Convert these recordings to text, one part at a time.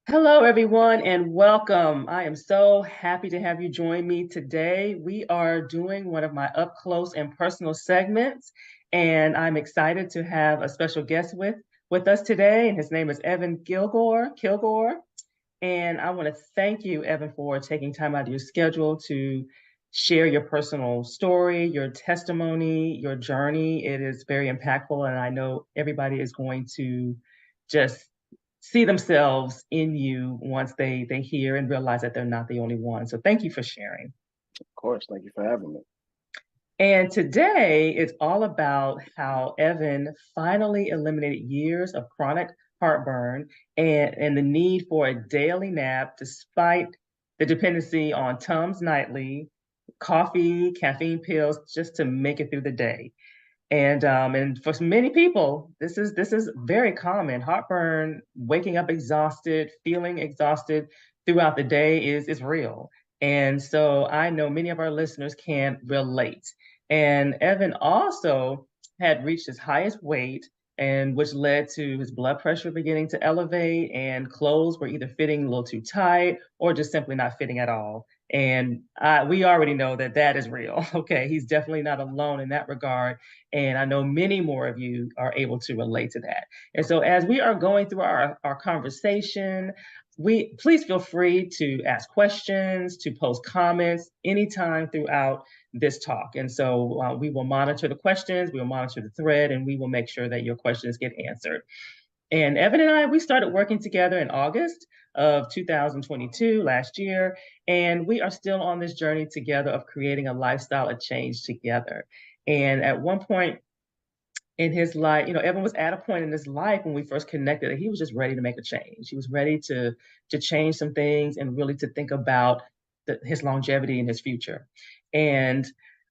Hello, everyone, and welcome. I am so happy to have you join me today. We are doing one of my up close and personal segments, and I'm excited to have a special guest with us today. And his name is Evan Kilgore. And I want to thank you, Evan, for taking time out of your schedule to share your personal story, your testimony, your journey. It is very impactful, and I know everybody is going to just see themselves in you once they hear and realize that they're not the only one. So thank you for sharing. Of course, thank you for having me. And today it's all about how Evan finally eliminated years of chronic heartburn and the need for a daily nap despite the dependency on Tums nightly, coffee, caffeine pills just to make it through the day. And for many people, this is very common. Heartburn, waking up exhausted, feeling exhausted throughout the day is real. And so I know many of our listeners can relate. And Evan also had reached his highest weight, and which led to his blood pressure beginning to elevate, and clothes were either fitting a little too tight or just simply not fitting at all. And we already know that that is real. Okay, he's definitely not alone in that regard. And I know many more of you are able to relate to that. And so as we are going through our conversation, we please feel free to ask questions, to post comments anytime throughout this talk. And so we will monitor the questions, we will monitor the thread, and we will make sure that your questions get answered. And Evan and I, we started working together in August of 2022, last year, and we are still on this journey together of creating a lifestyle of change together. And at one point in his life, Evan was at a point in his life when we first connected that he was just ready to make a change. He was ready to change some things and really to think about his longevity and his future. And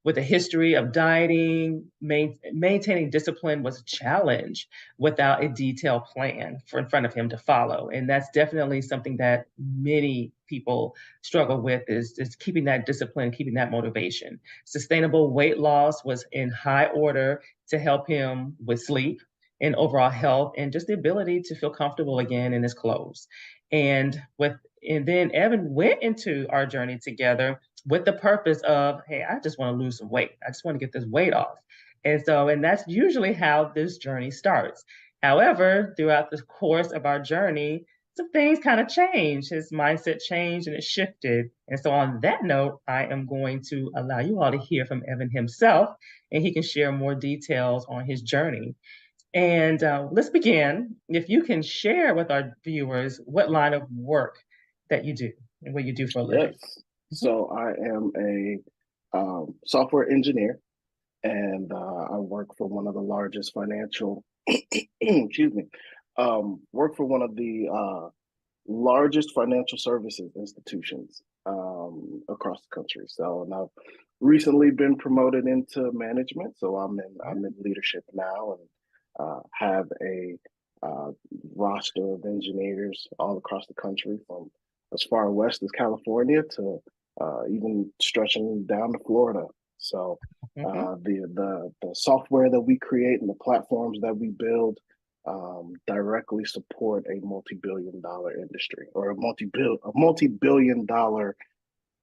with a history of dieting, maintaining discipline was a challenge without a detailed plan for in front of him to follow. And that's definitely something that many people struggle with is keeping that discipline, keeping that motivation. Sustainable weight loss was in high order to help him with sleep and overall health and just the ability to feel comfortable again in his clothes. And with and then Evan went into our journey together with the purpose of, hey, I just want to lose some weight. I just want to get this weight off. And that's usually how this journey starts. However, throughout the course of our journey, some things kind of changed. His mindset changed and it shifted. And so, on that note, I am going to allow you all to hear from Evan himself, and he can share more details on his journey. And let's begin. If you can share with our viewers what line of work that you do and what you do for a living. Yes. So I am a software engineer, and I work for one of the largest financial, excuse me, work for one of the largest financial services institutions across the country. So, and I've recently been promoted into management. So I'm in leadership now, and have a uh, roster of engineers all across the country, from as far west as California to even stretching down to Florida. So Mhm. the software that we create and the platforms that we build directly support a multi-billion dollar industry, or a multi-billion dollar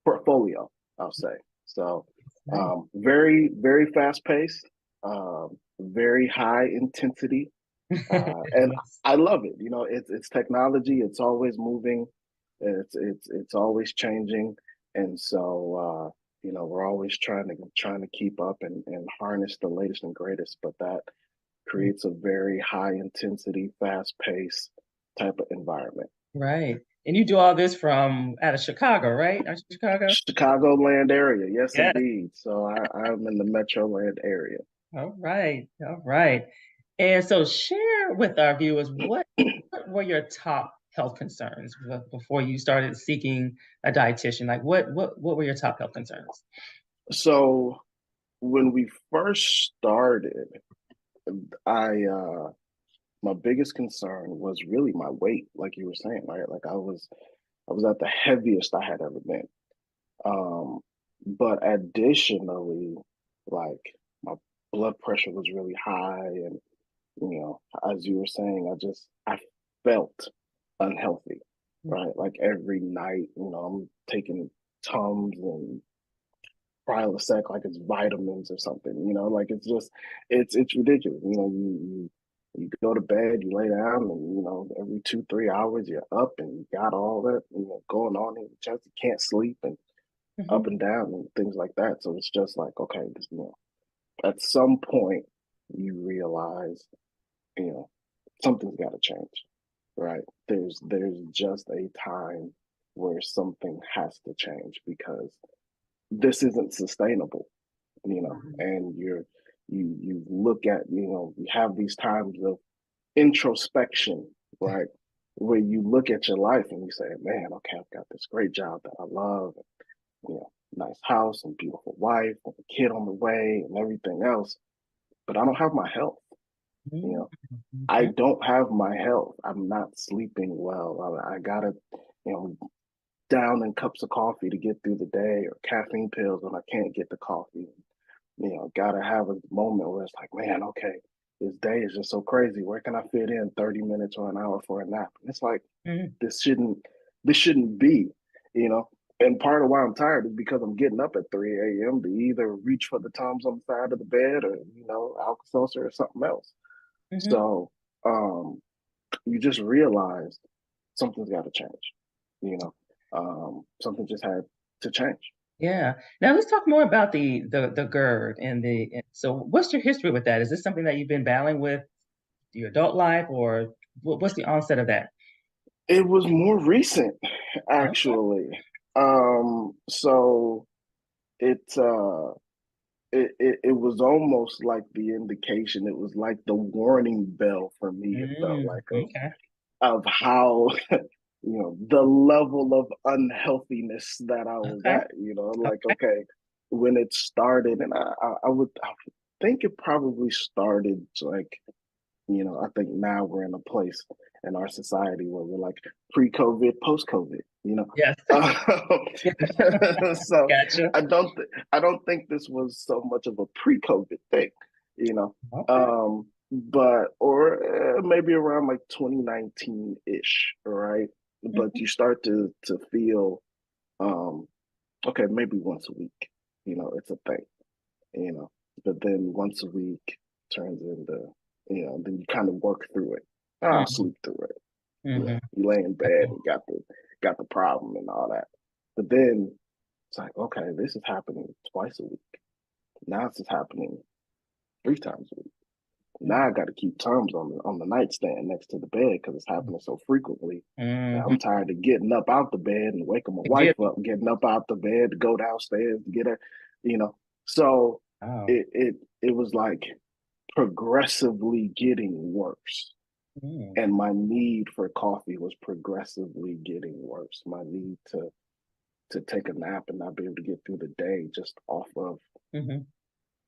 portfolio, I'll say. So Right. very, very fast paced, very high intensity, and Yes. I love it. It's technology. It's always moving. It's always changing, and so we're always trying to keep up and harness the latest and greatest. But that creates a very high intensity, fast paced type of environment. Right. And you do all this from out of Chicago, right? Out of Chicago? Chicagoland area, yes, Yes. indeed. So I'm in the Metroland area. All right. All right. And so share with our viewers what were your top health concerns before you started seeking a dietitian? Like what were your top health concerns? So when we first started, I my biggest concern was really my weight, like you were saying, right? Like I was at the heaviest I had ever been. Um, but additionally, like my blood pressure was really high, and as you were saying, I felt unhealthy. right? Like every night, I'm taking Tums and Prilosec like it's vitamins or something, like it's just it's ridiculous. You go to bed, you lay down, and every 2, 3 hours you're up and you got all that going on in your chest. You can't sleep and up Mhm. and down and things like that. So it's just like, okay, at some point you realize, you know, something's got to change, right? There's just a time where something has to change because this isn't sustainable, Mhm. and you look at, you have these times of introspection, right? Where you look at your life and you say, man, okay, I've got this great job that I love, nice house and beautiful wife and a kid on the way and everything else, but I don't have my health, you Mhm. know. I don't have my health. I'm not sleeping well. I gotta, you know, down in cups of coffee to get through the day or caffeine pills when I can't get the coffee. Gotta have a moment where it's like, man, okay, this day is just so crazy. Where can I fit in 30 minutes or an hour for a nap? And it's like, Mhm. this shouldn't this shouldn't be, you know. And part of why I'm tired is because I'm getting up at 3 a.m. to either reach for the Tums on the side of the bed or, Alka-Seltzer or something else. Mhm. So you just realize something's got to change, you know. Something just had to change. Yeah. Now let's talk more about the GERD so what's your history with that? Is this something that you've been battling with your adult life, or what's the onset of that? It was more recent, Okay. actually. So it it was almost like the indication. It was like the warning bell for me. It felt like Okay. of how the level of unhealthiness that I was Okay. at. Like, Okay. okay, when it started, and I would think it probably started like, I think now we're in a place in our society where we're like pre-COVID, post-COVID. Yes. So Gotcha. I don't think this was so much of a pre-COVID thing, you know. Okay. But or maybe around like 2019-ish, right? But Mhm. you start to feel um okay, maybe once a week, it's a thing, you know. But then once a week turns into, then you kind of work through it. I'll Mhm. sleep through it. Mhm. You lay in bed Okay. and got the problem and all that. But then it's like, okay, this is happening twice a week. Now it's just happening 3 times a week. Now I got to keep Tums on the nightstand next to the bed because it's happening so frequently. Now I'm Mhm. tired of getting up out the bed and waking my wife Get up, getting up out the bed to go downstairs to get her, you know. So Oh. it was like progressively getting worse. Mm. And my need for coffee was progressively getting worse. My need to take a nap and not be able to get through the day just off of Mhm.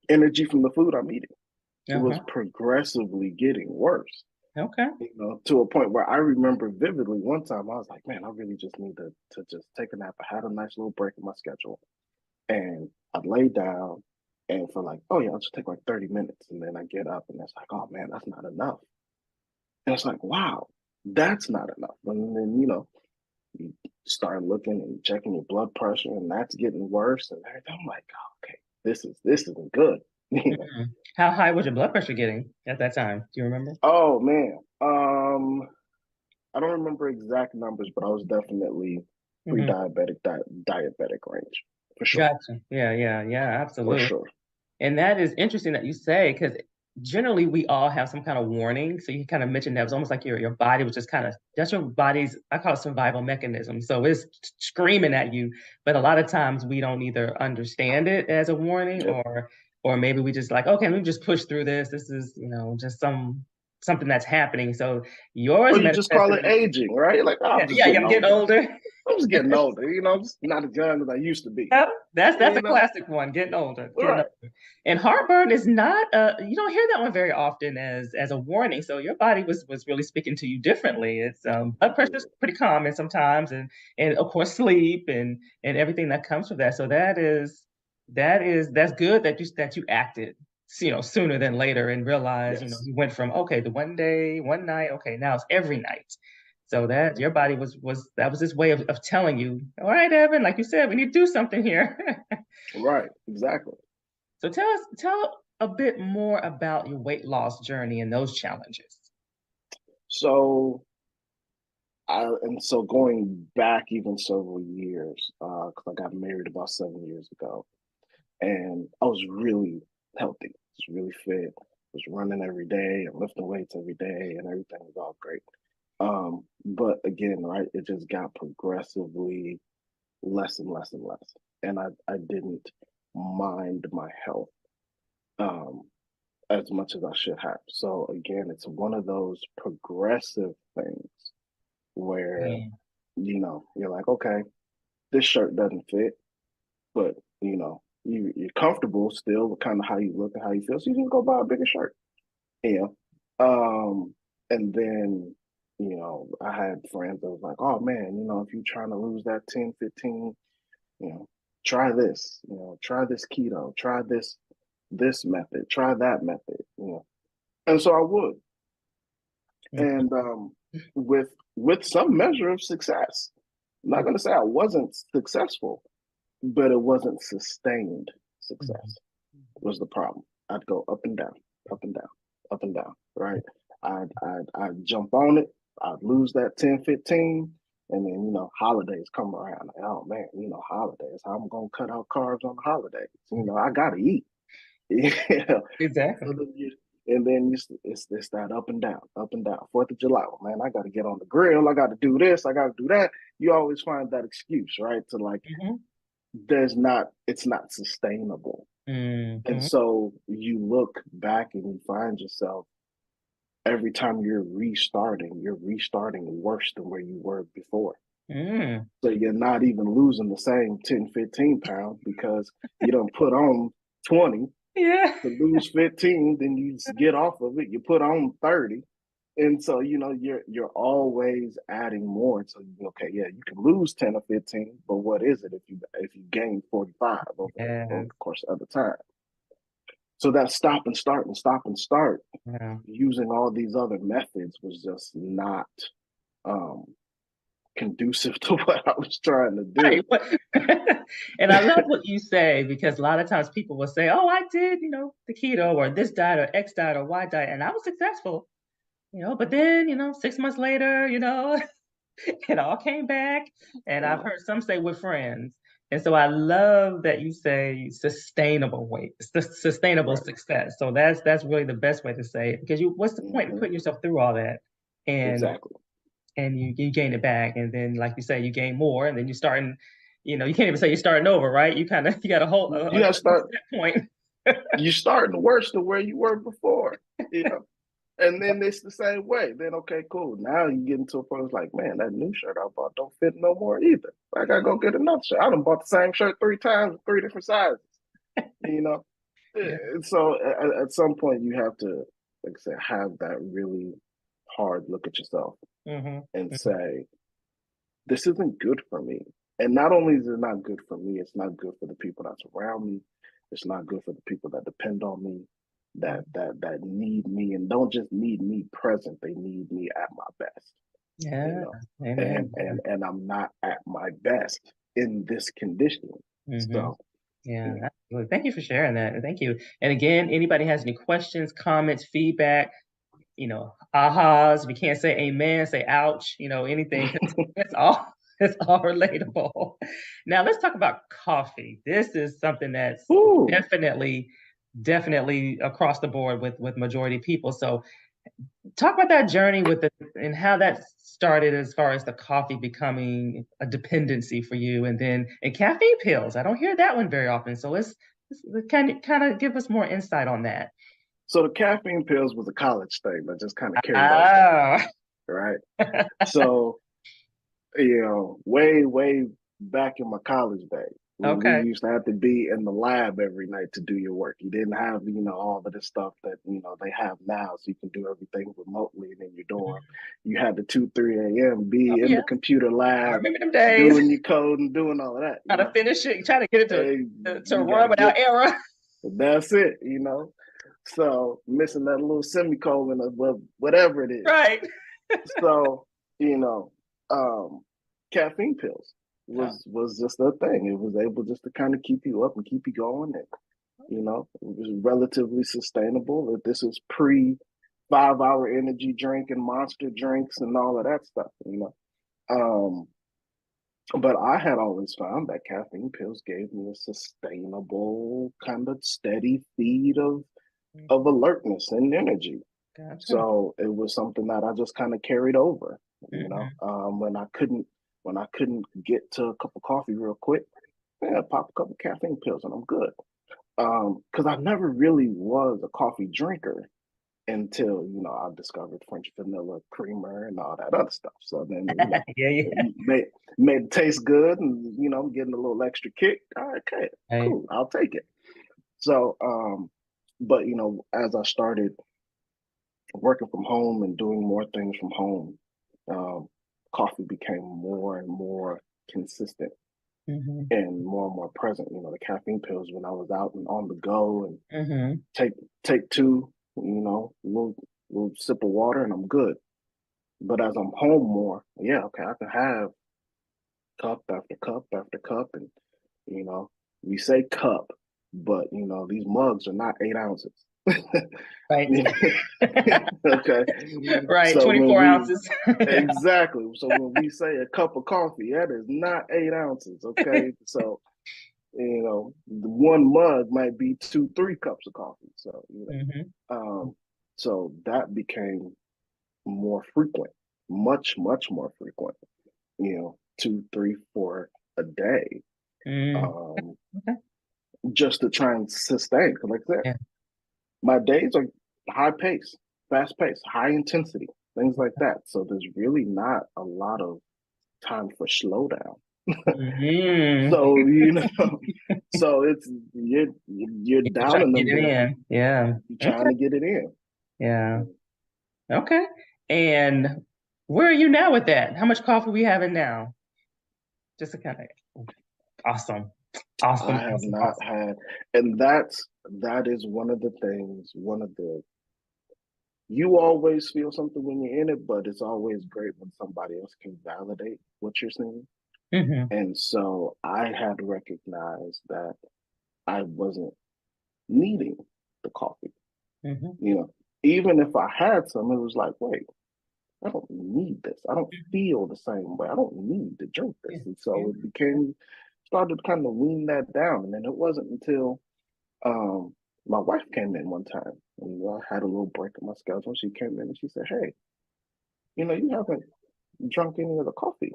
energy from the food I'm eating. It was Uh-huh. progressively getting worse, Okay. to a point where I remember vividly one time I was like, man, I really just need to just take a nap. I had a nice little break in my schedule. And I laid down and for like, oh yeah, I'll just take like 30 minutes. And then I get up and it's like, oh man, that's not enough. And it's like, wow, that's not enough. And then, you start looking and checking your blood pressure and that's getting worse and everything. I'm like, oh, okay, this isn't good. Mhm. How high was your blood pressure getting at that time? Do you remember? Oh man. I don't remember exact numbers, but I was definitely Mhm. pre-diabetic, diabetic range for sure, Gotcha. Yeah, yeah, yeah, for absolutely. sure. And that is interesting that you say, because generally we all have some kind of warning. So you kind of mentioned that it was almost like your body was just kind of that's your body's, I call it survival mechanism. So it's screaming at you, but a lot of times we don't either understand it as a warning, Yep. or maybe we just like, okay, let me just push through this. This is, just something that's happening. So yours Or you just call it manifested. aging, right? Like, oh, Yeah, I'm just yeah, yeah, getting I'm getting older. older. I'm just getting older. I'm just not as young as I used to be. Yeah, that's You a know, classic one. Getting older, getting right? older. And heartburn is not you don't hear that one very often as a warning. So your body was really speaking to you differently. It's blood pressure is pretty common sometimes, and of course sleep and everything that comes with that. So that's good that you acted sooner than later and realized Yes. you went from okay the one day one night, okay, now it's every night. So that your body was that was this way of telling you, all right, Evan, like you said, we need to do something here. Right, exactly. So tell a bit more about your weight loss journey and those challenges. So so going back even several years, because I got married about 7 years ago, and I was really healthy, was really fit, was running every day and lifting weights every day, and everything was all great. But again, right, it just got progressively less and less and less, and I didn't mind my health um, as much as I should have. So again, it's one of those progressive things where Yeah. you're like, okay, this shirt doesn't fit, but you're comfortable still with kind of how you look and how you feel, so you just go buy a bigger shirt. You and then I had friends that was like, oh man, if you're trying to lose that 10, 15, you know, try this, try this keto, try this method, try that method. And so I would, Mhm. and with some measure of success. I'm not going to say I wasn't successful, but it wasn't sustained Mhm. success was the problem. I'd go up and down, up and down, up and down, right? I'd jump on it, I'd lose that 10, 15, and then, holidays come around. Like, oh man, holidays, how I'm going to cut out carbs on the holidays? I got to eat. Yeah. So Exactly. then it's that up and down, up and down. 4th of July, well, man, I got to get on the grill. I got to do this. I got to do that. You always find that excuse, right? To like, Hmm. it's not sustainable. And Hmm. so you look back and you find yourself every time you're restarting worse than where you were before. Mm. So you're not even losing the same 10, 15 pounds because you don't put on 20 Yeah. to lose 15, then you get off of it, you put on 30. And so, you're always adding more. So okay, yeah, you can lose 10 or 15, but what is it if you gain 45 over Yes. the course of the time? So that stop and start and stop and start Yeah. using all these other methods was just not um, conducive to what I was trying to Right. do. And I love what you say because a lot of times people will say, "Oh, I did, the keto or this diet or X diet or Y diet, and I was successful." But then, 6 months later, it all came back. And I've Yeah, heard some say we're friends. And so I love that you say sustainable weight, sustainable right. success. So that's really the best way to say it because what's the point in Hmm. putting yourself through all that and Exactly. you gain it back and then like you say you gain more and then you're starting, you can't even say you're starting over, right? You got a whole You got to a start. set point. You're starting worse than where you were before. You know. And then it's the same way. Then okay, cool. Now you get into a point. It's like, man, that new shirt I bought don't fit no more either. I gotta go get another shirt. I done bought the same shirt 3 times, 3 different sizes. You know. Yeah. And so at some point you have to, like I said, have that really hard look at yourself Hmm. and say, this isn't good for me. And not only is it not good for me, it's not good for the people that's around me. It's not good for the people that depend on me, that need me and don't just need me present. They need me at my best, you Yeah. know. And Amen. and and I'm not at my best in this condition. Hmm. So Yeah, yeah. absolutely. Thank you for sharing that. Thank you. And again, anybody has any questions, comments, feedback, ahas. We can't say amen, say ouch, anything, 'cause it's all it's all relatable. Now let's talk about coffee. This is something that's Ooh. definitely across the board with majority people. So talk about that journey with and how that started as far as the coffee becoming a dependency for you and caffeine pills. I don't hear that one very often. So let's kind of give us more insight on that. So the caffeine pills was a college thing that just kind of carried over, Ah, right? So way, way back in my college days, we okay. used to have to be in the lab every night to do your work. You didn't have, all of this stuff that, they have now, so you can do everything remotely and in your dorm. You had the 2, 3 a.m. Oh be in yeah, the computer I lab, remember them days. doing your code and doing all of that, Trying to finish it, trying to get it And to you got run to get, without error. that's it. So missing that little semicolon of whatever it is. Right. So you know, caffeine pills Oh, was just a thing. It was able just to kind of keep you up and keep you going, and it was relatively sustainable. This is pre 5 hour energy drink and monster drinks and all of that stuff. Um, but I had always found that caffeine pills gave me a sustainable kind of steady feed of alertness and energy. gotcha. So it was something that I just kind of carried over, Hmm. when I couldn't get to a cup of coffee real quick, yeah, pop a couple caffeine pills and I'm good. Because I never really was a coffee drinker until I discovered French vanilla creamer and all that other stuff. So then Yeah, yeah. it made it taste good, and I'm getting a little extra kick. All right, okay, Right. cool, I'll take it. So, but as I started working from home and doing more things from home, um, coffee became more and more consistent Hmm. and more present. The caffeine pills when I was out and on the go and Hmm. take take two, little sip of water and I'm good. But as I'm home more, yeah, okay, I can have cup after cup after cup, and you know, we say cup, but these mugs are not 8 ounces. Right. Okay, Right. so when 24 we ounces. Yeah. exactly, so when we say a cup of coffee, that is not 8 ounces. Okay, so the one mug might be 2, 3 cups of coffee. So Hmm. so that became more frequent, much more frequent. 2, 3, 4 a day, Mm. um, Okay. just to try and sustain. Because like I said, Yeah. my days are high pace, fast pace, high intensity, things like that. So there's really not a lot of time for slowdown. Hmm. So so you're You're trying downing to get them it there. in. Yeah. You're Okay. trying to get it in. Yeah. Okay. And where are you now with that? How much coffee we having now? Just to kind of awesome. Awesome. I have Awesome. not Awesome. had, and that is one of the things. One of the You always feel something when you're in it, but it's always great when somebody else can validate what you're saying. Hmm. And so I had recognized that I wasn't needing the coffee. Hmm. You know, Even if I had some, it was like, wait, I don't need this. I don't feel the same way. I don't need to drink Yeah. this. And so Yeah. it became started to kind of wean that down. And then it wasn't until um my wife came in one time and I had a little break in my schedule. She came in and she said, hey, you haven't drunk any of the coffee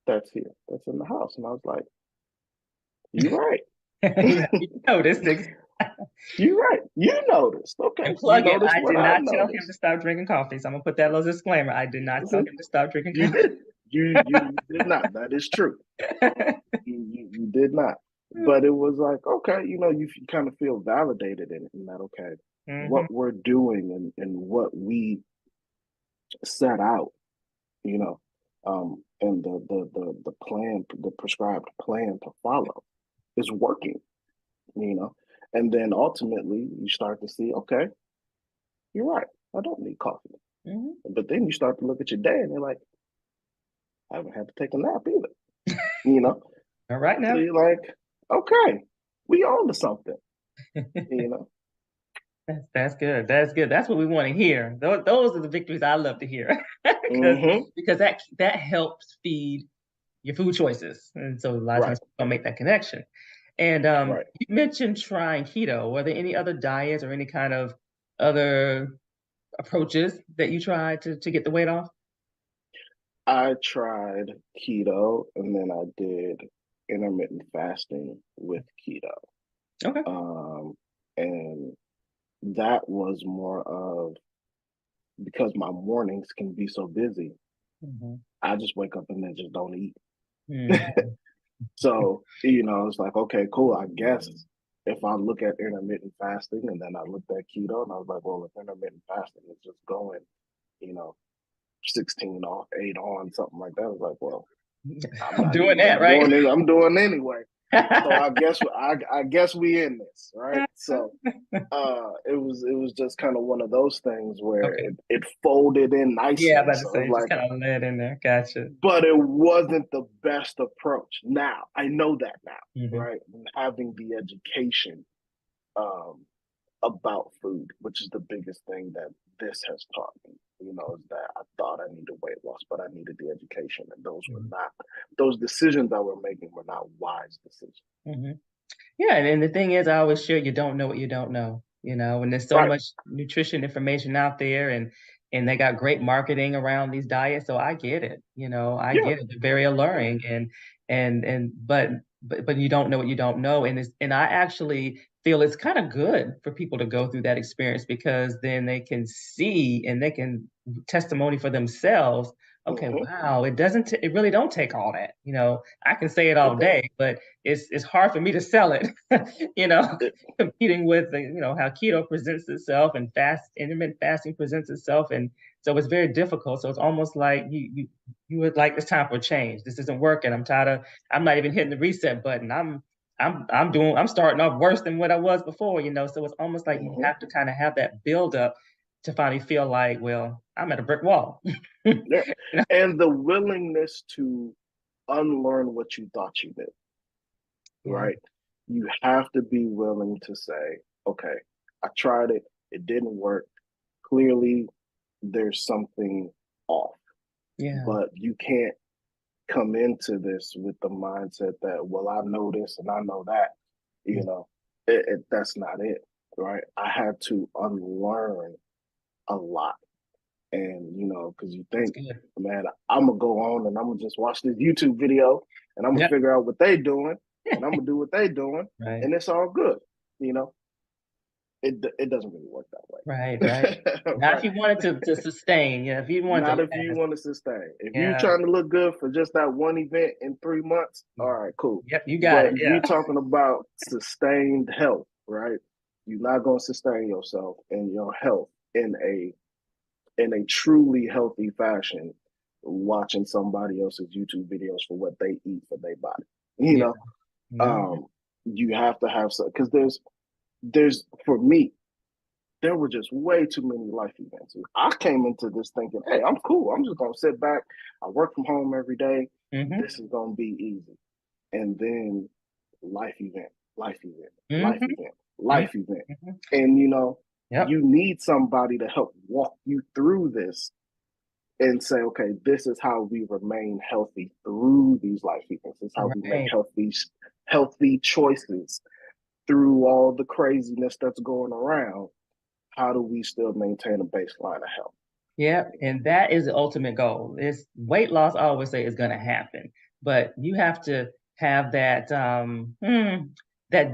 that's here, that's in the house. And I was like, you're right. Yeah. You noticed it. You're right. You noticed. Okay. And You plug it. noticed I what did I not tell him to noticed. stop drinking coffee. So I'm gonna put that little disclaimer. I did not tell Mhm. him to stop drinking You coffee. did. You did not. That is true. You did not. But it was like, okay, you kind of feel validated in it, and that okay, Hmm. what we're doing and what we set out, you know, and the plan, the prescribed plan to follow is working, you know. And then ultimately you start to see, okay, you're right. I don't need coffee. Hmm. But then you start to look at your day and you're like, I haven't had to take a nap either, you know. All right So now. you're like, okay, we on to something, you know. That's good. That's good. That's what we want to hear. Those are the victories I love to hear because Mm-hmm. that helps feed your food choices. And so a lot of Right, times people make that connection. And right. you mentioned trying keto. Were there any other diets or any kind of other approaches that you tried to get the weight off? I tried keto and then I did intermittent fasting with keto. Okay. Um, and that was more of because my mornings can be so busy, Hmm. I just wake up and then just don't eat. Hmm. So, it's like, okay, cool. I guess if I look at intermittent fasting and then I looked at keto and I was like, well, if intermittent fasting is just going, you know, 16 off, 8 on, something like that, I was like, well, I'm I'm not doing even that, really right? doing it. I'm doing it anyway. So I guess we in this, right? So it was just kind of one of those things where Okay. it folded in Yeah, I'm nicely. about to So it's say, just like, kind of let in there. Gotcha. but it wasn't the best approach. Now I know that now, Hmm. right? And having the education um, about food, which is the biggest thing that this has taught me. Is that I thought I needed weight loss, but I needed the education, and those decisions I were making were not wise decisions. Hmm. Yeah, and the thing is, I always share you don't know what you don't know, and there's so Right. much nutrition information out there, and they got great marketing around these diets. So I get it, I Yeah. get it. They're very Yeah. alluring, and but you don't know what you don't know, and I actually feel it's kind of good for people to go through that experience because then they can see and they can testimony for themselves. Okay, Hmm. wow, it really don't take all that. I can say it all It does. day, but it's hard for me to sell it, you know, It, competing with how keto presents itself and intermittent fasting presents itself, and so it's very difficult. So it's almost like you would like it's time for a change. This isn't working. I'm tired of. I'm not even hitting the reset button. I'm starting off worse than what I was before. So it's almost like you mhm. have to kind of have that build up to finally feel like, well, I'm at a brick wall. Yeah. And the willingness to unlearn what you thought you did, Yeah. right? You have to be willing to say, okay, I tried it, it didn't work. Clearly, there's something off, Yeah. but you can't come into this with the mindset that, well, I know this and I know that, you Yeah. know, that's not it, right? I had to unlearn a lot. And, because you That's think, good. man, I'm going to go on and I'm going to just watch this YouTube video and I'm going to Yep. figure out what they doing and I'm going to do what they doing Right. and it's all good. You know, it doesn't really work Right. that Right. way. Now, if Right. you wanted to sustain, if you wanted Not to if you last, want to sustain. If you yeah. trying to look good for just that one event in 3 months, all right, cool. Yep, you got But it. if Yeah. you talking about sustained health, right? You're not going to sustain yourself and your health in a truly healthy fashion watching somebody else's YouTube videos for what they eat for their body. You Yeah. know, No. um, you have to have some because there's for me, there were just way too many life events. I came into this thinking, hey, I'm cool. I'm just gonna sit back. I work from home every day. Mm-hmm. This is gonna be easy. And then life event, life event, life Mm-hmm. event, life event. Mm-hmm. And Yep. you need somebody to help walk you through this and say, okay, this is how we remain healthy through these life events. This is how we make Right. healthy choices through all the craziness that's going around. How do we still maintain a baseline of health? Yep. And that is the ultimate goal. Is weight loss, I always say, is going to happen, but you have to have that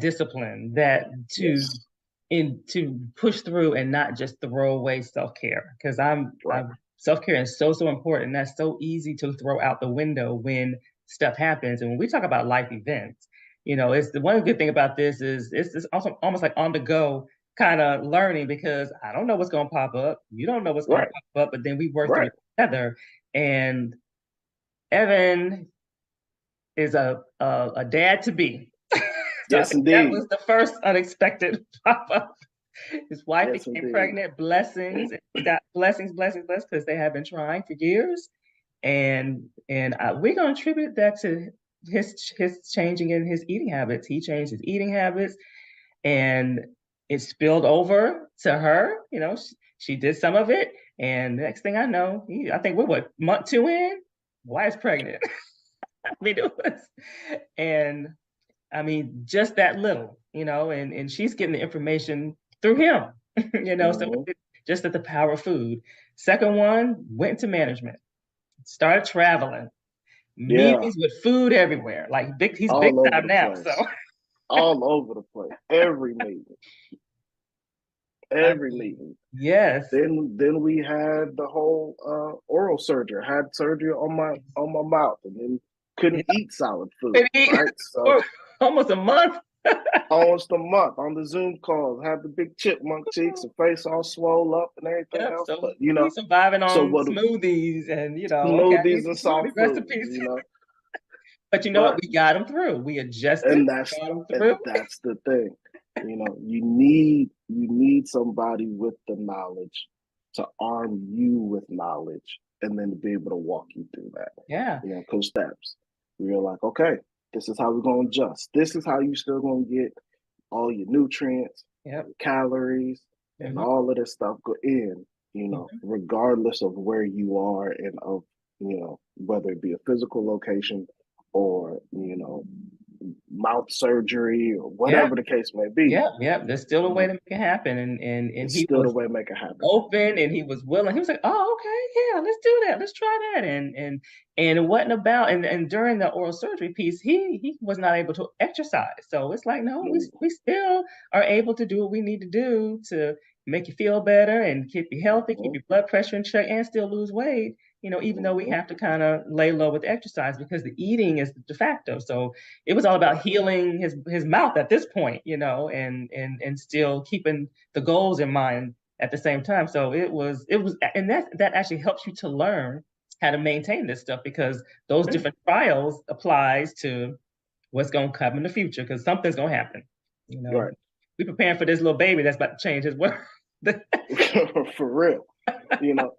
discipline that Yes. to push through and not just throw away self-care because Right. I'm self-care is so important. That's so easy to throw out the window when stuff happens. And when we talk about life events, it's the one good thing about this is it's also almost like on the go kind of learning because I don't know what's going to pop up. You don't know what's going to Right. pop up, but then we work through Right. it together. And Evan is a dad to be. So I Yes, think that indeed. was the first unexpected pop up. His wife Yes, became indeed. pregnant. Blessings. He's got blessings, blessings, blessings, because they have been trying for years, and we're going to attribute that to his changing in his eating habits. He changed his eating habits, and it spilled over to her. She did some of it, and next thing I know, I think we're what month two in. Wife's pregnant. I mean, it was, and I mean, just that little, and she's getting the information through him, so Hmm. just at the power of food. Second one, went into management, started traveling, Yeah. meetings with food everywhere. Like he's big All over time the now. So place. All over the place. Every meeting. I Every mean, meeting. yes. Then we had the whole oral surgery. I had surgery on my mouth and then couldn't Yeah, eat solid food, maybe right? So for almost a month. almost a month on the Zoom calls, had the big chipmunk cheeks and face all swole up and everything Yep. else. So But he's surviving so on what smoothies and okay, smoothies and smoothie soft foods, recipes. But you know what? But We got him through. We adjusted, and that's got him and through. that's the thing. You need somebody with the knowledge to arm you with knowledge and then to be able to walk you through that. Yeah. Coach steps. You're like, okay, this is how we're gonna adjust. This is how you still gonna get all your nutrients, all Yep. your calories, and Hmm. all of this stuff go in, Hmm. regardless of where you are and of, whether it be a physical location or, mouth surgery or Yeah. whatever the case may be, Yeah. Yeah. There's still a you way know, to make it happen. And it's he still the was way to make it happen. open and he was willing. He was like, "Oh, okay, yeah, let's do that. Let's try that." And it wasn't about and during the oral surgery piece, he was not able to exercise. So it's like, no, No, we still are able to do what we need to do to make you feel better and keep you healthy, keep no, your blood pressure in check, and still lose weight. Even though we no, have to kind of lay low with exercise because the eating is the de facto. So it was all about healing his mouth at this point, and still keeping the goals in mind at the same time. So it was, and that actually helps you to learn how to maintain this stuff because those yeah, different trials applies to what's going to come in the future because something's going to happen. You know, right. we preparing for this little baby that's about to change his world. For real. You know,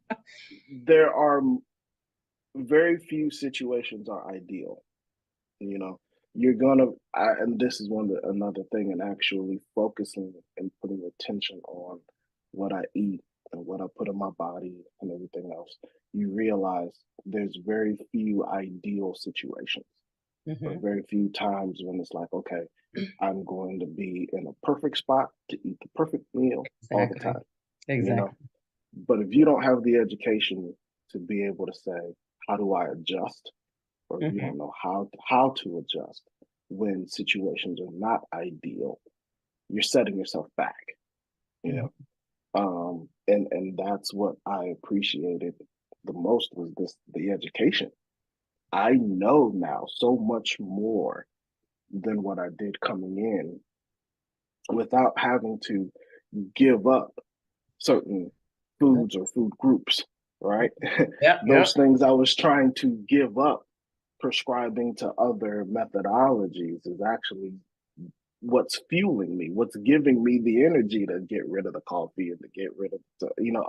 there are very few situations are ideal. You know, you're gonna, and this is another thing, and actually focusing and putting attention on what I eat and what I put in my body and everything else. You realize there's very few ideal situations, but Hmm. very few times when it's like, okay, I'm going to be in a perfect spot to eat the perfect meal all the Exactly. time. You know, Exactly. but if you don't have the education to be able to say, how do I adjust? Or if you Hmm. don't know how to adjust when situations are not ideal, you're setting yourself back, you know. Hmm. And that's what I appreciated the most was the education. I know now so much more than what I did coming in without having to give up certain foods or food groups, right? Yep. Those Yep. things I was trying to give up prescribing to other methodologies is actually what's fueling me, what's giving me the energy to get rid of the coffee and to get rid of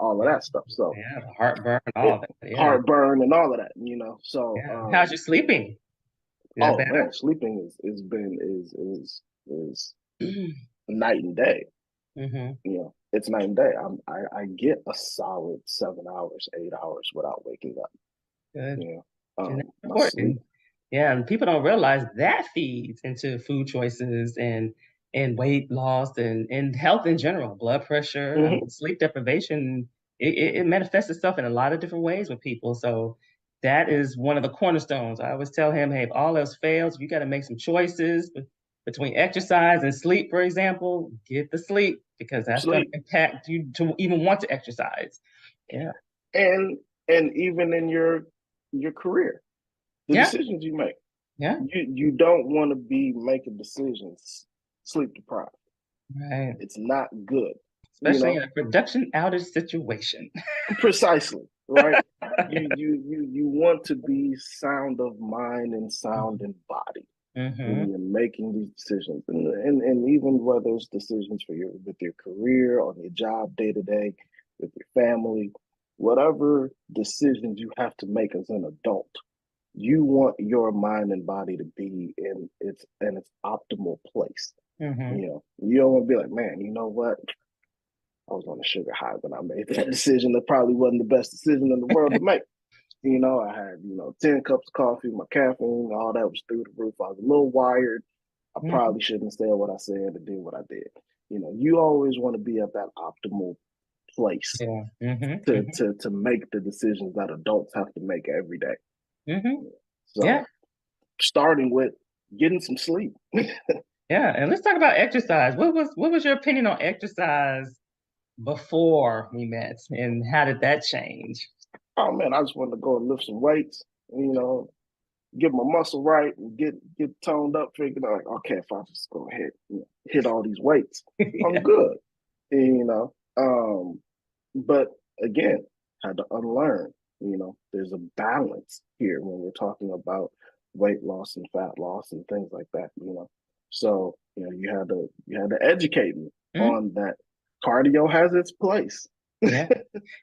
all of Yeah. that stuff. So Yeah. The heartburn, it all that. Yeah. heartburn and all of that. So Yeah. How's your sleeping? Is that oh better? man, sleeping is night and day. Hmm. It's night and day. I get a solid 7 hours, 8 hours without waking up. Good. You And that's My sleep. important. Yeah, and people don't realize that feeds into food choices and weight loss and health in general, blood pressure. I Hmm. mean, sleep deprivation, it manifests itself in a lot of different ways with people. So that is one of the cornerstones. I always tell him, hey, if all else fails, you got to make some choices between exercise and sleep, for example, get the sleep because that's going to Sleep. impact you to even want to exercise. Yeah. And even in your career, the Yeah. decisions you make, Yeah. you don't want to be making decisions sleep deprived. Right. It's not good, you Especially in know. a production outage situation. Precisely, right? You want to be sound of mind and sound in body when Mm-hmm. you're making these decisions, and even whether it's decisions for your career, on your job, day to day, with your family, whatever decisions you have to make as an adult, you want your mind and body to be in its optimal place. Mm-hmm. You don't want to be like, man, you know what? I was on a sugar high when I made that decision. That probably wasn't the best decision in the world to make. I had 10 cups of coffee, my caffeine, all that was through the roof. I was a little wired. I Mm-hmm. probably shouldn't have said what I said and did what I did. You always want to be at that optimal place Yeah. Mm-hmm. to Mm-hmm. to to make the decisions that adults have to make every day. Mm-hmm. Yeah. So starting with getting some sleep. Yeah. And let's talk about exercise. What was your opinion on exercise before we met and how did that change? Oh man, I just wanted to go and lift some weights, get my muscle right and get toned up, figuring out like, okay, if I just go ahead and hit all these weights, I'm Yeah. good. You know. But again, had to unlearn, there's a balance here when we're talking about weight loss and fat loss and things like that, you know. So, you know, you had to educate me Mhm. on that cardio has its place. Yeah.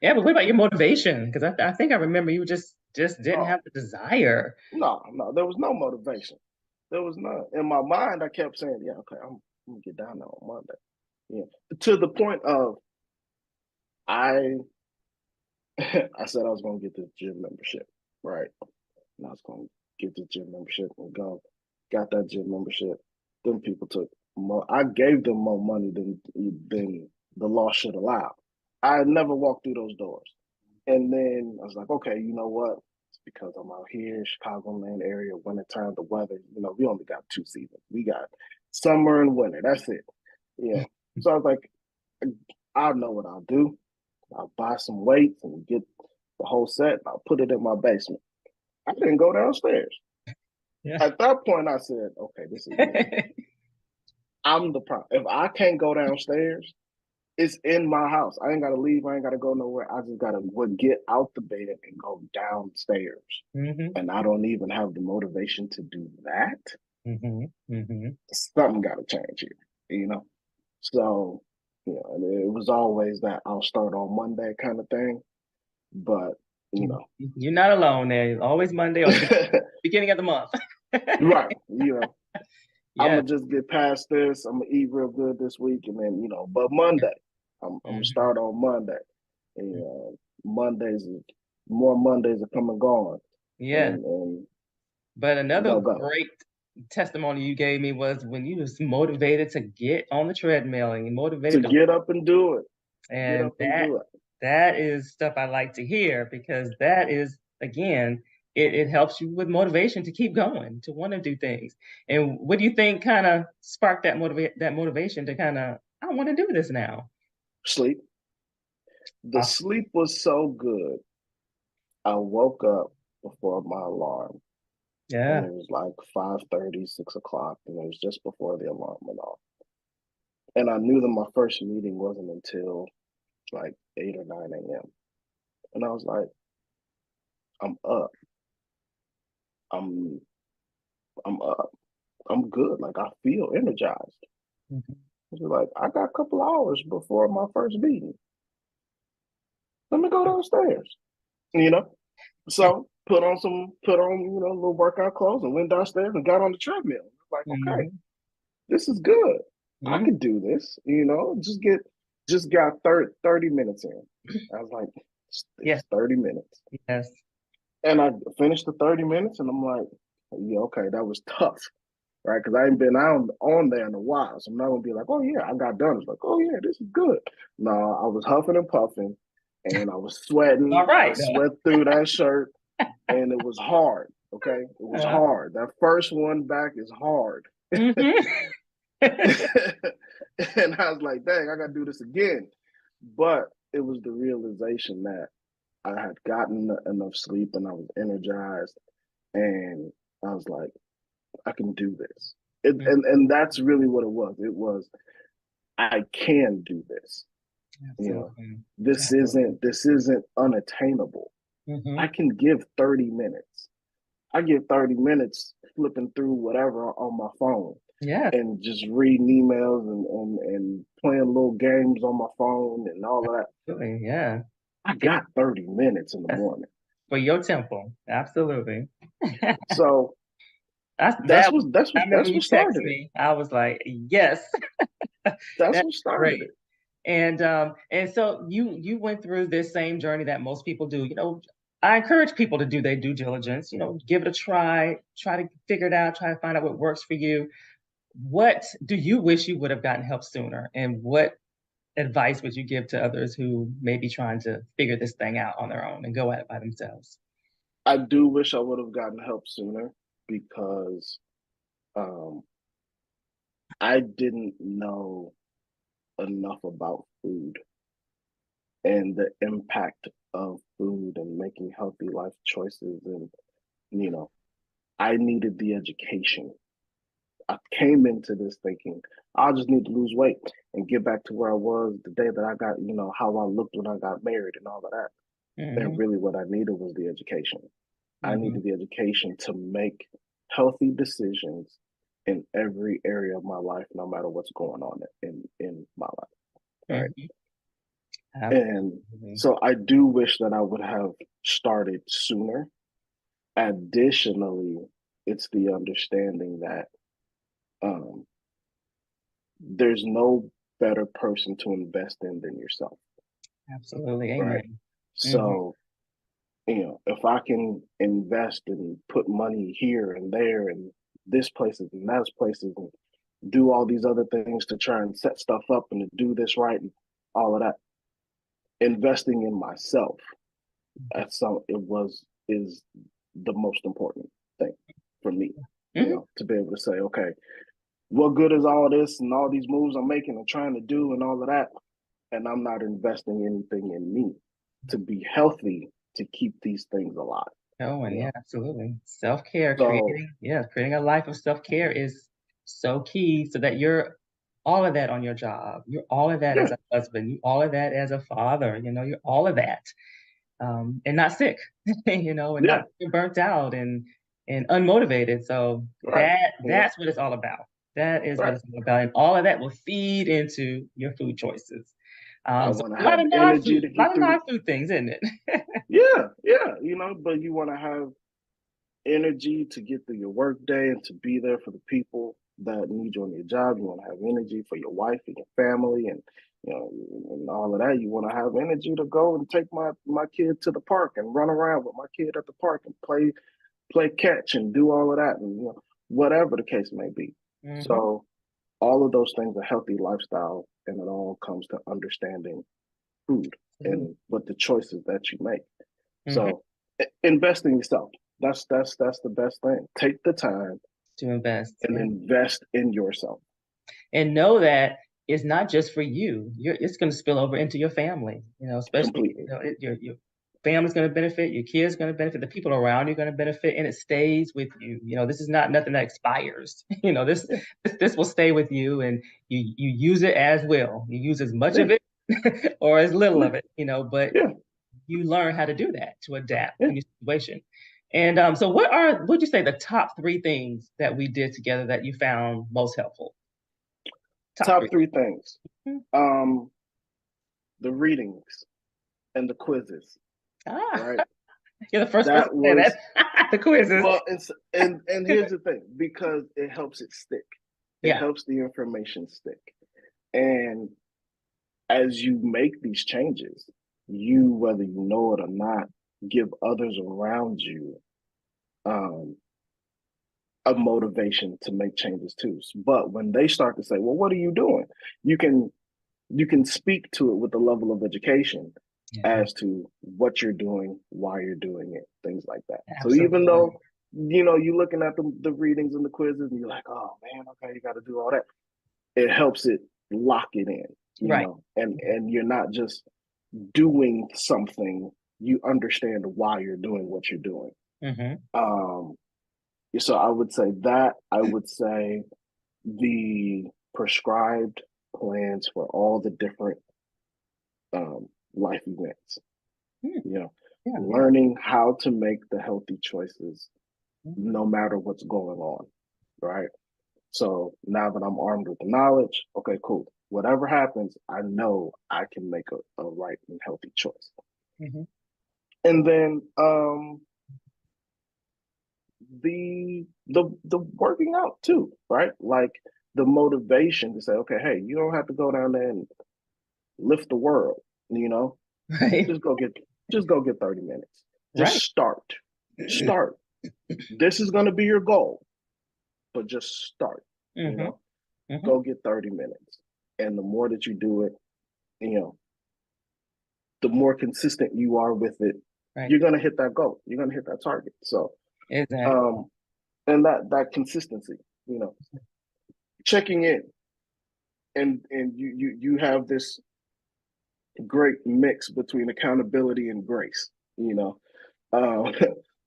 Yeah, but what about your motivation? Because I think I remember you just didn't Oh, have the desire. no, no, there was no motivation. There was none. In my mind, I kept saying, yeah, okay, I'm gonna get down there on Monday. Yeah. To the point of I I said I was gonna get this gym membership, right? And I was gonna get the gym membership and go. Got that gym membership. Then people took more. I gave them more money than the law should allow. I never walked through those doors. And then I was like, okay, you know what? It's because I'm out here, Chicagoland area, wintertime, the weather, you know, we only got 2 seasons. We got summer and winter. That's it. Yeah. So I was like, I know what I'll do. I'll buy some weights and get the whole set. I'll put it in my basement. I didn't go downstairs. Yeah. At that point, I said, okay, this is me. I'm the problem. If I can't go downstairs, it's in my house. I ain't got to leave. I ain't got to go nowhere. I just got to get out the bed and go downstairs. Hmm. And I don't even have the motivation to do that. Hmm. Hmm. Something got to change here, you know? So, you know, and it was always that I'll start on Monday kind of thing. But, you know, You're not alone there. It's always Monday or the beginning of the month. right, you know, I'm Yeah. gonna just get past this. I'm gonna eat real good this week, and then you know, but Monday, I'm gonna Hmm. start on Monday. And Mondays, more Mondays are come and gone, Yeah. and But another go go great testimony you gave me was when you was motivated to get on the treadmill and you to motivated to, get up and do it. Get and up and do it. that is stuff I like to hear because that is again, it helps you with motivation to keep going, to want to do things. And what do you think kind of sparked that motivation to kind of, I want to do this now? Sleep. The Uh, sleep was so good. I woke up before my alarm, and yeah. it was like 5:30, 6 o'clock, and it was just before the alarm went off. And I knew that my first meeting wasn't until like 8 or 9 a.m. And I was like, I'm up. I'm I'm up. I'm good. Like I feel energized. Mhm. It's like I got a couple hours before my first meeting. Let me go downstairs. You know. So put on little workout clothes and went downstairs and got on the treadmill. Like okay, Mhm. this is good. I Mhm. can do this. You know, just got 30 minutes in. I was like, Yes. it's 30 minutes. Yes. And I finished the 30 minutes and I'm like, yeah, okay, that was tough. Right? Because I ain't been on there in a while. So I'm not gonna be like, oh yeah, I got done. It's like, oh yeah, this is good. No, I was huffing and puffing and I was All sweating. I right. sweat through that shirt and it was hard. Okay. It was Uh, hard. That first one back is hard. mhm. And I was like, dang, I gotta do this again. But it was the realization that I had gotten enough sleep and I was energized and I was like, I can do this. And that's really what it was. It was I can do this. You know, Absolutely. this Absolutely. isn't unattainable. I Hmm. can give 30 minutes. I give 30 minutes flipping through whatever on my phone Yeah, and just reading emails and playing little games on my phone and all of that. absolutely. Yeah. I Get got 30 minutes in the that's morning. for your temple. Absolutely. So That I remember that's when you what text started it. me, I was like, yes, That's that's what started great. it. And so you went through this same journey that most people do. I encourage people to do their due diligence, give it a try to figure it out, try to find out what works for you. What do you wish you would have gotten help sooner? And what advice would you give to others who may be trying to figure this thing out on their own and go at it by themselves? I do wish I would have gotten help sooner because um, I didn't know enough about food and the impact of food and making healthy life choices. And, you know, I needed the education. I came into this thinking, I just need to lose weight and get back to where I was the day that I got, how I looked when I got married and all of that. And Hmm. really, what I needed was the education. I Hmm. needed the education to make healthy decisions in every area of my life, no matter what's going on in my life. Right. Mhm. And Absolutely. so I do wish that I would have started sooner. Additionally, it's the understanding that um, there's no better person to invest in than yourself, Absolutely. right? Amen. Hmm. So, if I can invest and put money here and there and this places and that places and do all these other things to try and set stuff up and to do this right and all of that, investing in myself at some it was is the most important thing for me, Hmm. to be able to say, okay, what good is all this and all these moves I'm making and trying to do and all of that, and I'm not investing anything in me to be healthy to keep these things alive. Oh, and You yeah, know, absolutely. Self-care, so creating a life of self-care is so key so that you're all of that on your job. You're all of that yeah, as a husband. You all of that as a father. You're all of that. And not sick, and yeah, not burnt out and unmotivated. So right, that's what it's all about. That is what right. it's all about. And all of that will feed into your food choices. I So want to a lot have of energy non-food, to a lot get of through. non-food things, isn't it? Yeah, but you want to have energy to get through your work day and to be there for the people that need you on your job. You want to have energy for your wife and your family and and all of that. You want to have energy to go and take my kid to the park and run around with my kid at the park and play catch and do all of that and whatever the case may be. Hmm. So all of those things are healthy lifestyle and it all comes to understanding food and what the choices that you make. Hmm. So invest in yourself. That's the best thing. Take the time To invest, and yeah. invest in yourself And know that it's not just for you. It's going to spill over into your family. Especially completely. your family's going to benefit, your kids going to benefit, the people around you are going to benefit, and it stays with you. This is not nothing that expires. Yeah, This will stay with you, and you use it as well. You use as much yeah, of it or as little yeah, of it. But yeah, you learn how to do that to adapt yeah. in your situation. And so, would you say the top three things that we did together that you found most helpful? Top Top three. three things. Mhm. Um, the readings and the quizzes, Ah, right? you're the first person That to say was that. The quizzes. well, and here's the thing, because it helps it stick. It Yeah. helps the information stick. And as you make these changes, you, whether you know it or not, give others around you um, a motivation to make changes too. But when they start to say, "Well, what are you doing?" you can you can speak to it with the level of education Yeah. as to what you're doing, why you're doing it, things like that. So even Absolutely. though you're looking at the readings and the quizzes, and you're like, "Oh man, okay, you got to do all that," it helps it lock it in, Right. and you're not just doing something. You understand why you're doing what you're doing. Mm-hmm. Um, so I would say that. I would say the prescribed plans for all the different life events. Hmm. You know, Yeah. Yeah. learning how to make the healthy choices Mhm. no matter what's going on. Right. So now that I'm armed with the knowledge, okay, cool. Whatever happens, I know I can make a right and healthy choice. Mhm. And then the working out too, right? Like the motivation to say, okay, hey, you don't have to go down there and lift the world, you know. Right. Just go get just go get 30 minutes. Just Right. start. Start. This is gonna be your goal, but just start, you Mm-hmm. know. Mm-hmm. Go get 30 minutes. And the more that you do it, you know, the more consistent you are with it, Right. you're gonna hit that goal. You're gonna hit that target. So Exactly. um and that consistency, you know, checking in and you have this great mix between accountability and grace. You know,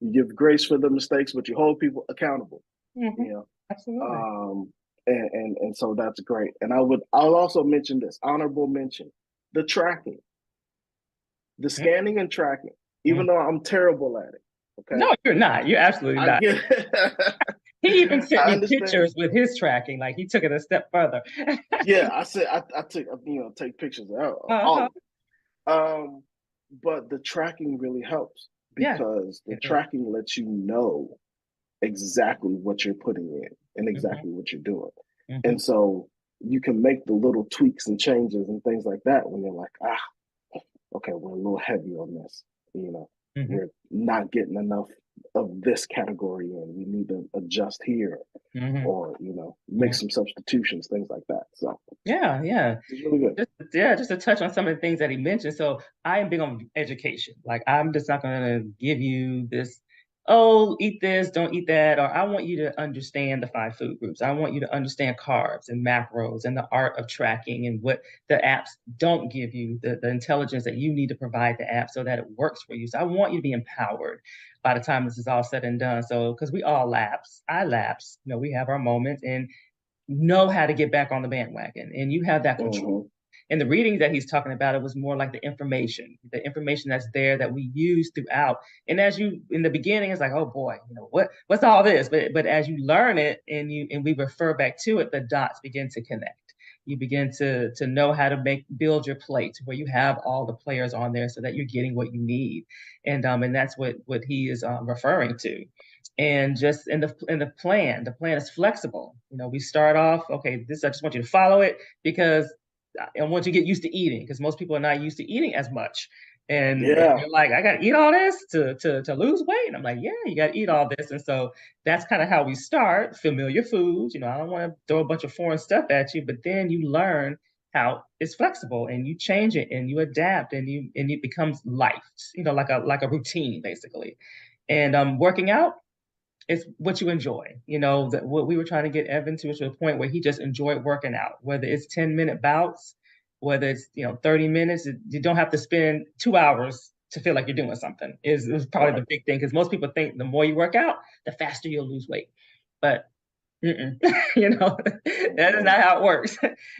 you give grace for the mistakes, but you hold people accountable. Mm-hmm. You know, Absolutely. um, and so that's great. And I'll also mention this honorable mention: the tracking, the scanning and tracking. Mm-hmm. Even though I'm terrible at it, okay, No, you're not. You're absolutely I not. get He even sent I me understand. pictures with his tracking, like he took it a step further. Yeah, I said I took take pictures of all Uh-huh. of it. But the tracking really helps Yeah, because the it does. tracking lets you know exactly what you're putting in and Hmm. exactly what you're doing. Hmm. And so you can make the little tweaks and changes and things like that when you're like, okay, we're a little heavy on this. You know, Hmm. we're not getting enough of this category in. We need to adjust here Hmm. or, make some substitutions, things like that. So Yeah, yeah. it's really good. Just to touch on some of the things that he mentioned. So I am big on education. Like I'm just not going to give you this, oh, eat this, don't eat that, or I want you to understand the five food groups. I want you to understand carbs and macros and the art of tracking and what the apps don't give you, the intelligence that you need to provide the app so that it works for you. So I want you to be empowered by the time this is all said and done. So because we all lapse, I lapse, we have our moments and know how to get back on the bandwagon and you have that control. Mm-hmm. And the readings that he's talking about, it was more like the information that's there that we use throughout. And as you in the beginning, it's like, oh boy, what's all this? But as you learn it and we refer back to it, the dots begin to connect. You begin to know how to build your plate where you have all the players on there so that you're getting what you need. And that's what he is referring to. And just the plan is flexible. We start off, okay, this I just want you to follow it because I want you to get used to eating because most people are not used to eating as much. And Yeah. they're like, I gotta eat all this to lose weight. And I'm like, yeah, you gotta eat all this. And so that's kind of how we start, familiar foods. I don't want to throw a bunch of foreign stuff at you, but then you learn how it's flexible and you change it and you adapt and it becomes life, like a routine basically. And working out, it's what you enjoy. That what we were trying to get Evan to a point where he just enjoyed working out, whether it's 10-minute bouts, whether it's 30 minutes. You don't have to spend 2 hours to feel like you're doing something. Is probably Right. the big thing because most people think the more you work out, the faster you'll lose weight. But mm-mm. That is Mm-mm. not how it works.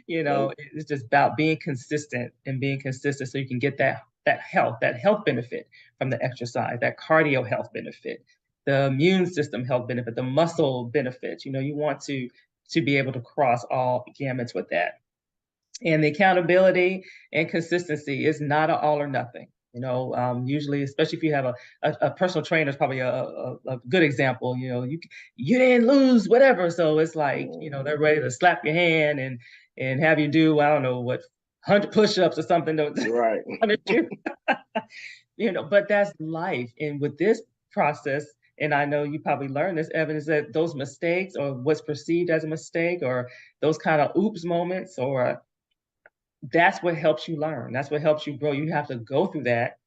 Nope. It's just about being consistent and being consistent so you can get that health benefit from the exercise, that cardio health benefit, the immune system health benefit, the muscle benefits. You want to be able to cross all gamuts with that. And the accountability and consistency is not an all or nothing. Usually, especially if you have a personal trainer, is probably a good example. You didn't lose whatever, so it's like Mm-hmm. they're ready to slap your hand and have you do, I don't know what, 100 push-ups or something to Right. punish you. But that's life. And with this process, and I know you probably learned this, Evan, is that those mistakes or what's perceived as a mistake or those kind of oops moments or that's what helps you learn. That's what helps you grow. You have to go through that,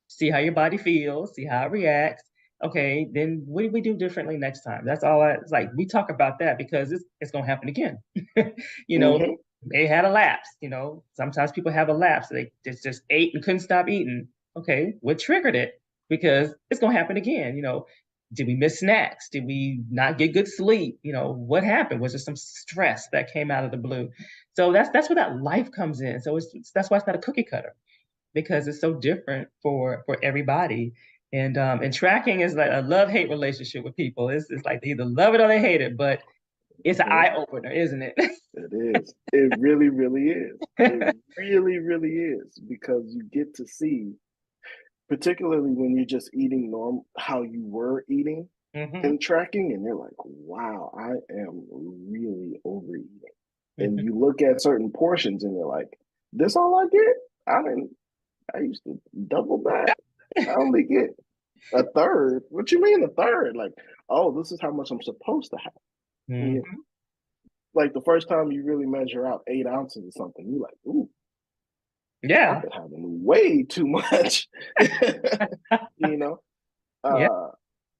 see how your body feels, see how it reacts. Okay, then what do we do differently next time? That's all. It's like we talk about that because it's gonna happen again. you know, Mm-hmm. they had a lapse. Sometimes people have a lapse. They just ate and couldn't stop eating. Okay, what triggered it? Because it's gonna happen again. Did we miss snacks? Did we not get good sleep? What happened? Was there some stress that came out of the blue? So that's where that life comes in. So that's why it's not a cookie cutter because it's so different for everybody. And tracking is like a love-hate relationship with people. It's like they either love it or they hate it, but it's an Mm-hmm. eye opener, isn't it? It is. It really, really is. It really, really is because you get to see, particularly when you're just eating how you were eating Hmm. and tracking, and you're like, wow, I am really overeating. And Hmm. you look at certain portions and you're like, this all I get? I didn't, I used to double that. I only get a third. What you mean a third? Like, oh, this is how much I'm supposed to have. And Hmm. like the first time you really measure out 8 ounces or something, you're like, ooh, I've Yeah. been having way too much. you know? Yeah. Uh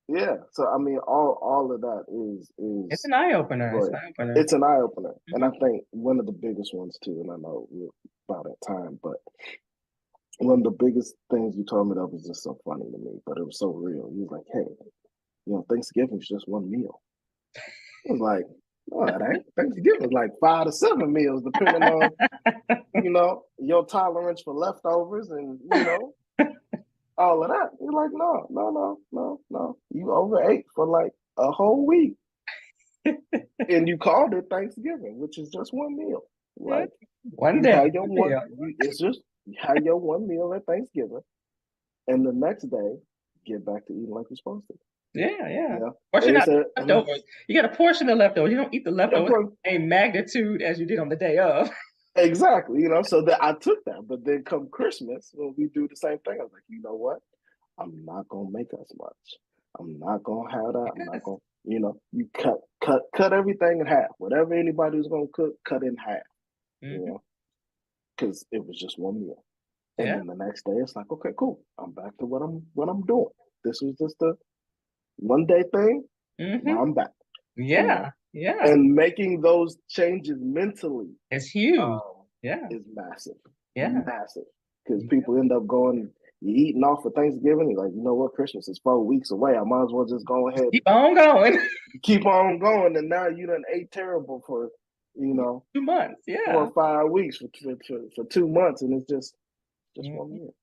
yeah. So I mean all of that It's is an eye opener. It's great. an eye opener. It's an eye opener. And I Hmm. think one of the biggest ones too, and I know we're about that time, but one of the biggest things you told me that was just so funny to me, but it was so real. He was like, hey, Thanksgiving's just one meal. I was like, no, it ain't. Thanksgiving's like 5 to 7 meals, depending on, your tolerance for leftovers and, all of that. You're like, no, no, no, no, no. You overate for like a whole week. And you called it Thanksgiving, which is just one meal. Yeah. Like One day. Yeah. it's just you have your one meal at Thanksgiving, and the next day get back to eating like you're supposed to. Yeah, yeah. Yeah, Portion and out it's a and leftovers. You got to portion the leftovers. You don't eat the leftovers it's, in the magnitude as you did on the day of. exactly, so that I took that, but then come Christmas when we do the same thing, I was like, you know what? I'm not gonna make us much. I'm not gonna have that. I'm not Yes. gonna, you cut everything in half. Whatever anybody was gonna cook, cut in half. You Hmm. know, because it was just one meal. And Yeah. then the next day, it's like, okay, cool. I'm back to what I'm doing. This was just a one day thing. Now Hmm. I'm back. You know, Yeah. Yeah. and making those changes mentally It's huge. um, Yeah. is massive, Yeah. massive. Because Yeah. people end up going, you eating off for Thanksgiving. You're like, you know what? Christmas is 4 weeks away. I might as well just go ahead and Keep on going. keep on going. And now you done ate terrible for, you know, 2 months. four Yeah. or 5 weeks for 2 months, and it's just one Mhm. meal.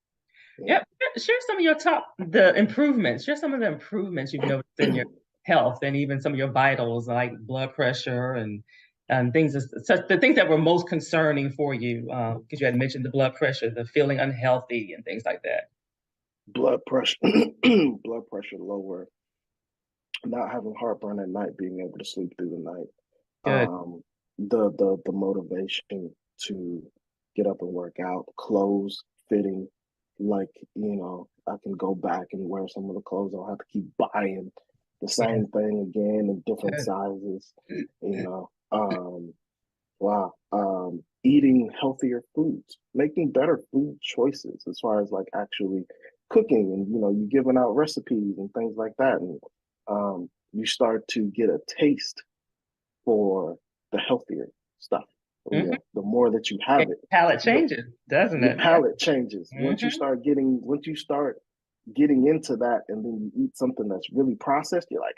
Yeah. Yep. Share some of your the improvements. Share some of the improvements you've noticed in your health and even some of your vitals like blood pressure and things such the things that were most concerning for you because you had mentioned the blood pressure, the feeling unhealthy and things like that. Blood pressure, blood pressure lower, not having heartburn at night, being able to sleep through the night. Good. The motivation to get up and work out, clothes fitting, like I can go back and wear some of the clothes. I don't have to keep buying the Yes. same thing again in different Good. sizes. You know, wow. Eating healthier foods, making better food choices as far as like actually cooking, and you giving out recipes and things like that, and you start to get a taste for the healthier stuff. Hmm. The more that you have it, Palate the changes, doesn't your it? Yeah. palate changes. Hmm. Once you start getting into that, and then you eat something that's really processed, you're like,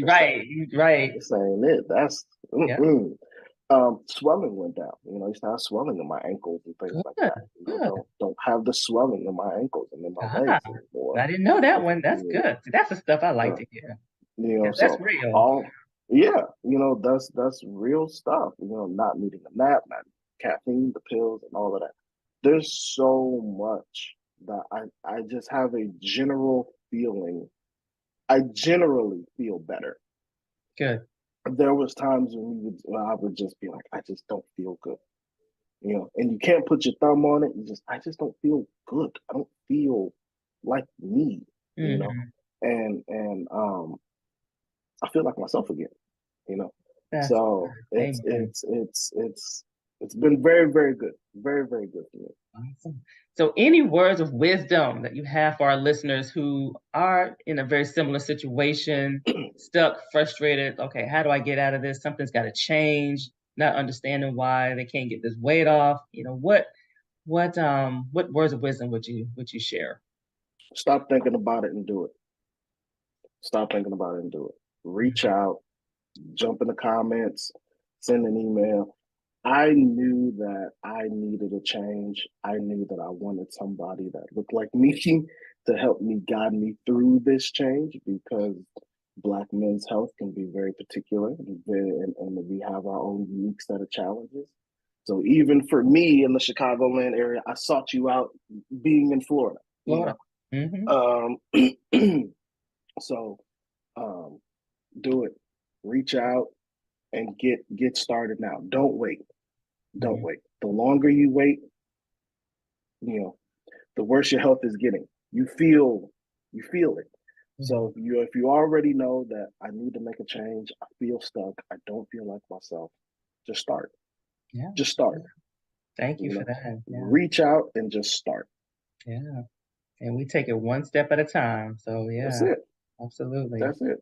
Right. Right. this ain't it. That's Yeah. mm-mm. Swelling went down. I used to have swelling in my ankles and things like Good. that. Good. Don't have the swelling in my ankles and in my Ah, legs anymore. I didn't know that one. That's Yeah. good. See, that's the stuff I like So, to hear because that's so real. all yeah, that's real stuff. Not needing a nap, not caffeine, the pills, and all of that. There's so much that I just have a general feeling. I generally feel better. Good. There was times when I would just be like, I just don't feel good. And you can't put your thumb on it. I just don't feel good. I don't feel like me, you know, Hmm. and I feel like myself again, you know. That's So good. it's Amen. it's it's it's it's been very, very good, very, very good for me. Awesome. So, any words of wisdom that you have for our listeners who are in a very similar situation, stuck, frustrated? Okay, how do I get out of this? Something's got to change. Not understanding why they can't get this weight off. What words of wisdom would you share? Stop thinking about it and do it. Stop thinking about it and do it. Reach Mhm. out, jump in the comments, send an email. I knew that I needed a change. I knew that I wanted somebody that looked like me to help me guide me through this change, because Black men's health can be very particular, and we have our own unique set of challenges. So even for me in the Chicagoland area, I sought you out being in Florida, Florida. Hmm. So um, do it. Reach out and get started now. Don't wait. Don't Hmm. wait. The longer you wait, you know, the worse your health is getting. You feel it. So if you already know that I need to make a change, I feel stuck, I don't feel like myself, just start. Yeah. Just start. Thank you You for know, that. Yeah. reach out and just start. Yeah. And we take it one step at a time. So That's yeah, it. absolutely. That's it.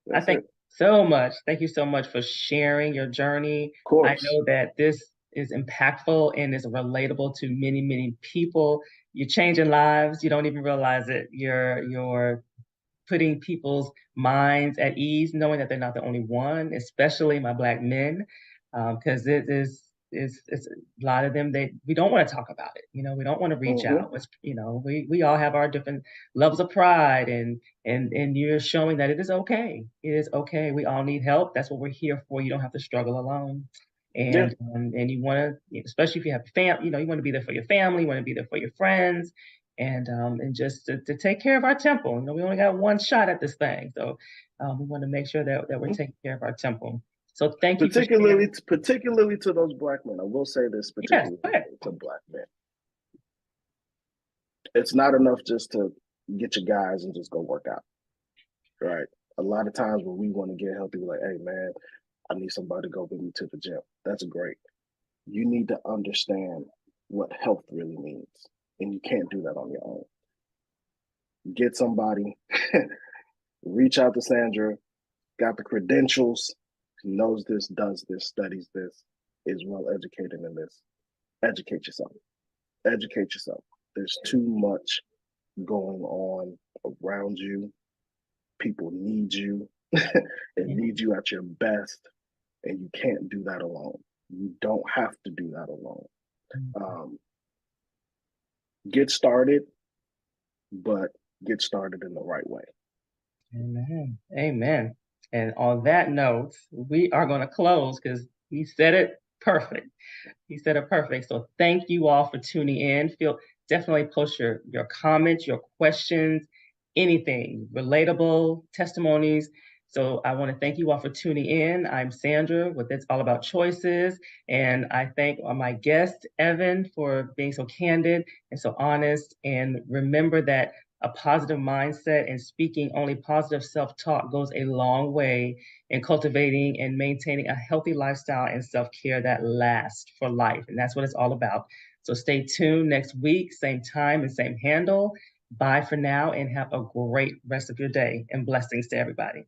I That's thank it. you so much. Thank you so much for sharing your journey. Of I course. know that this is impactful and is relatable to many, many people. You're changing lives. You don't even realize it. You're putting people's minds at ease, knowing that they're not the only one, especially my Black men, because it is. it's a lot of them, we don't want to talk about it. We don't want to reach Hmm. out. We all have our different levels of pride, and you're showing that it is okay. It is okay. We all need help. That's what we're here for. You don't have to struggle alone. Yeah. And you want to, especially if you have a family, you want to be there for your family, you want to be there for your friends, and just to take care of our temple. We only got one shot at this thing, so we want to make sure that we're taking care of our temple. So thank you for sharing. Particularly to those black men. I will say this Yes, particularly go ahead. to black men. It's not enough just to get your guys and just go work out. Right. A lot of times when we want to get healthy, we're like, hey man, I need somebody to go with me to the gym. That's great. You need to understand what health really means. And you can't do that on your own. Get somebody, reach out to Sandra, got the credentials, knows this, does this, studies this, is well educated in this. Educate yourself. Educate yourself. There's too much going on around you. People need you and Yeah. need you at your best, and you can't do that alone. You don't have to do that alone. Um, get started, but get started in the right way. Amen. Amen. And on that note, we are going to close because he said it perfect. He said it perfect. So thank you all for tuning in. Definitely post your comments, your questions, anything relatable, testimonies. So I want to thank you all for tuning in. I'm Sandra with It's All About Choices. And I thank my guest, Evan, for being so candid and so honest. And remember that a positive mindset and speaking only positive self-talk goes a long way in cultivating and maintaining a healthy lifestyle and self-care that lasts for life. And that's what it's all about. So stay tuned next week, same time and same handle. Bye for now and have a great rest of your day, and blessings to everybody.